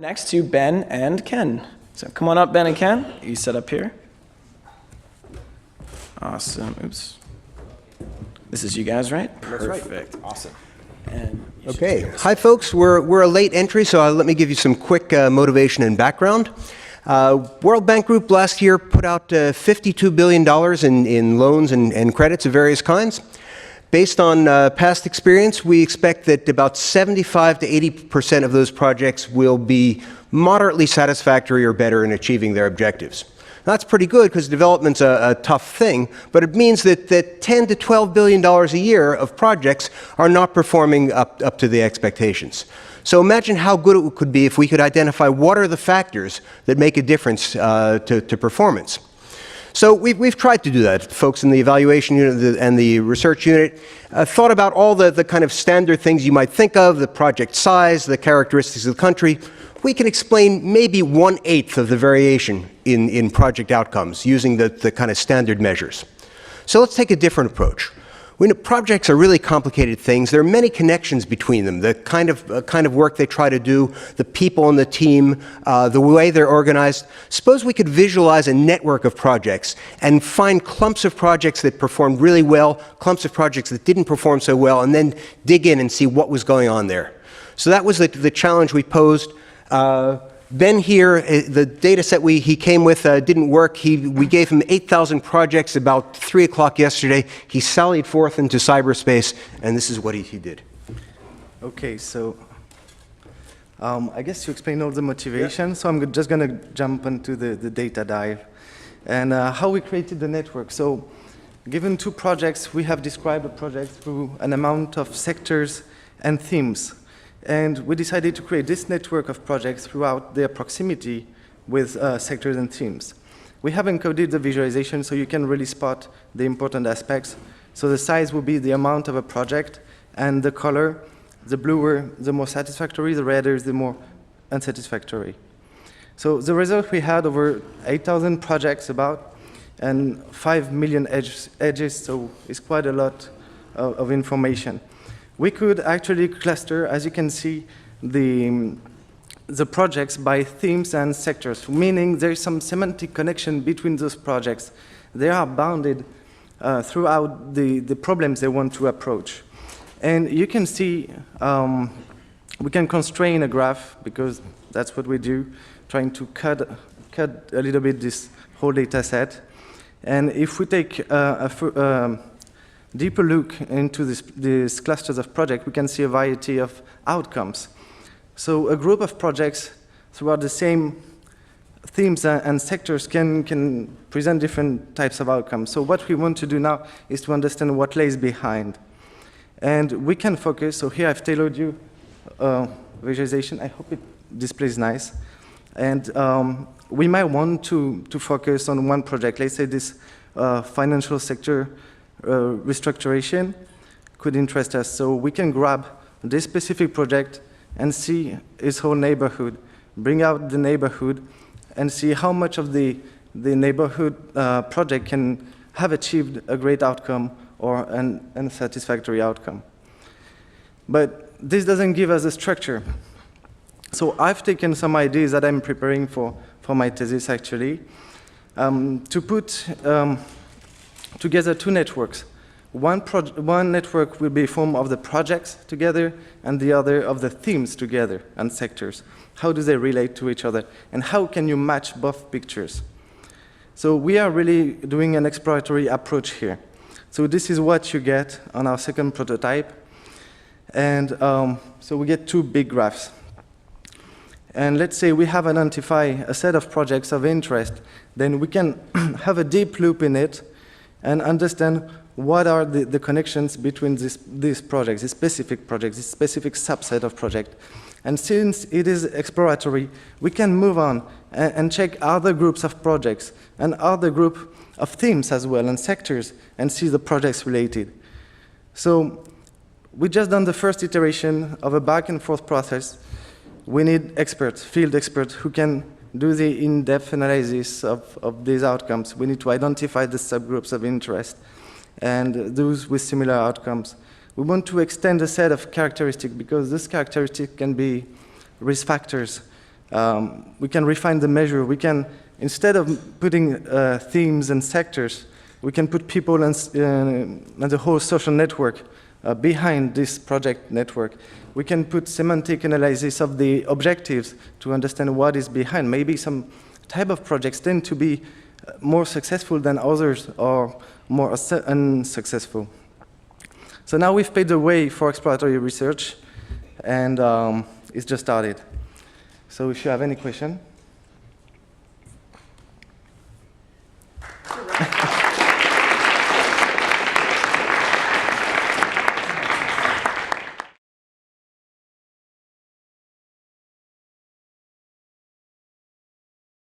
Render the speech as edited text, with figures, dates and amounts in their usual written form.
Next to Ben and Ken. So come on up, Ben and Ken. You set up here. Awesome. Oops. This is you guys, right? That's right. Perfect. Awesome. And Okay. Hi, folks. We're a late entry, so let me give you some quick motivation and background. World Bank Group last year put out $52 billion in loans and credits of various kinds. Based on past experience, we expect that about 75 to 80% of those projects will be moderately satisfactory or better in achieving their objectives. That's pretty good because development's a tough thing, but it means that 10 to $12 billion a year of projects are not performing up to the expectations. So imagine how good it could be if we could identify what are the factors that make a difference to performance. So we've tried to do that. Folks in the evaluation unit and the research unit thought about all the kind of standard things you might think of, the project size, the characteristics of the country. We can explain maybe 1/8 of the variation in project outcomes using the kind of standard measures. So let's take a different approach. We know projects are really complicated things. There are many connections between them, the kind of work they try to do, the people on the team, the way they're organized. Suppose we could visualize a network of projects and find clumps of projects that performed really well, clumps of projects that didn't perform so well, and then dig in and see what was going on there. So that was the challenge we posed. Ben here, the data set he came with didn't work. We gave him 8,000 projects about 3 o'clock yesterday. He sallied forth into cyberspace, and this is what he did. Okay, so I guess you explained all the motivation, so I'm just going to jump into the data dive and how we created the network. So given 2 projects, we have described the project through an amount of sectors and themes. And we decided to create this network of projects throughout their proximity with sectors and themes. We have encoded the visualization so you can really spot the important aspects. So the size will be the amount of a project, and the color, the bluer, the more satisfactory, the redder is the more unsatisfactory. So the result we had over 8,000 projects about, and 5 million edges, so it's quite a lot of information. We could actually cluster, as you can see, the projects by themes and sectors, meaning there is some semantic connection between those projects. They are bounded throughout the problems they want to approach. And you can see we can constrain a graph, because that's what we do, trying to cut a little bit this whole data set. And if we take a deeper look into these clusters of projects, we can see a variety of outcomes. So a group of projects throughout the same themes and sectors can present different types of outcomes. So what we want to do now is to understand what lays behind. And we can focus, so here I've tailored you visualization. I hope it displays nice. And we might want to focus on one project. Let's say this financial sector restructuration could interest us. So we can grab this specific project and see its whole neighborhood, bring out the neighborhood, and see how much of the neighborhood project can have achieved a great outcome or an unsatisfactory outcome. But this doesn't give us a structure. So I've taken some ideas that I'm preparing for my thesis, actually, to put together 2 networks. One network will be formed of the projects together, and the other of the themes together and sectors. How do they relate to each other? And how can you match both pictures? So we are really doing an exploratory approach here. So this is what you get on our second prototype. And so we get 2 big graphs. And let's say we have identified a set of projects of interest, then we can have a deep loop in it and understand what are the connections between these projects, these specific projects, this specific subset of projects. And since it is exploratory, we can move on and check other groups of projects and other group of themes as well and sectors and see the projects related. So we just done the first iteration of a back and forth process. We need experts, field experts, who can do the in-depth analysis of these outcomes. We need to identify the subgroups of interest and those with similar outcomes. We want to extend a set of characteristics because this characteristic can be risk factors We can refine the measure. We can, instead of putting themes and sectors, we can put people and the whole social network behind this project network. We can put semantic analysis of the objectives to understand what is behind. Maybe some type of projects tend to be more successful than others or more unsuccessful. So now we've paved the way for exploratory research, and it's just started. So if you have any question.